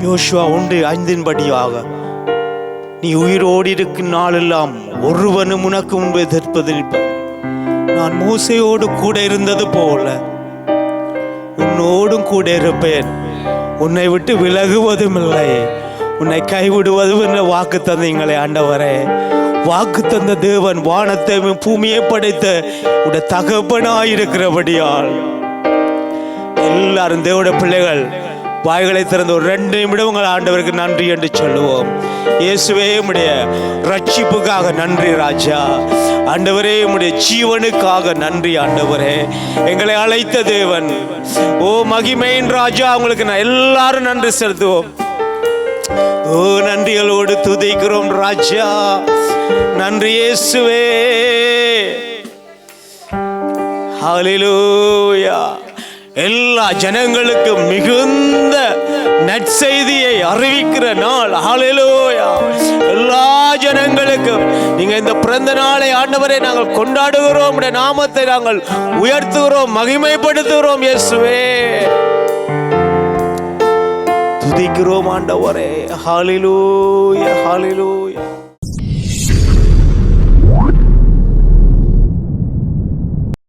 யோசுவா 1:5 நீ உயிரோடு இருக்கும் நாளெல்லாம் ஒருவனும் உனக்கு முன்பு எதிர்ப்பது நான் மோசையோடு கூட இருந்தது போல உன்னோடும் கூட இருப்பேன், உன்னை விட்டு விலகுவதும் இல்லை, உன்னை கைவிடுவதும் என்ற வாக்கு தந்தீங்களே ஆண்டவரே. வாக்கு தந்த தேவன் வானத்தையும் பூமியை படைத்த உடைய தகப்பனாயிருக்கிறபடியால் எல்லாரும் தேவனுடைய பிள்ளைகள் வாய்களை திறந்து ஒரு 2 நிமிடம் உங்கள் ஆண்டவருக்கு நன்றி என்று சொல்லுவோம். இயேசுவே உம்முடைய ரட்சிப்புக்காக நன்றி ராஜா. ஆண்டவரே உம்முடைய ஜீவனுக்காக நன்றி ஆண்டவரே. எங்களை அழைத்த தேவன், ஓ மகிமையின் ராஜா, உங்களுக்கு நான் எல்லாரும் நன்றி செலுத்துவோம். ஓ நன்றிகளோடு துதிக்கிறோம் ராஜா. நன்றி இயேசுவே. ஹல்லேலூயா. எல்லா ஜனங்களுக்கும் மிகுந்த நற்செய்தியை அறிவிக்கிற நாள். ஹல்லேலூயா. எல்லா ஜனங்களுக்கும் நீங்க இந்த பிறந்த நாளை ஆண்டவரை நாங்கள் கொண்டாடுகிறோம், உடைய நாமத்தை நாங்கள் உயர்த்துகிறோம், மகிமைப்படுத்துகிறோம் இயேசுவே. துதிக்கிறோம் ஆண்டவரே. ஹல்லேலூயா, ஹல்லேலூயா.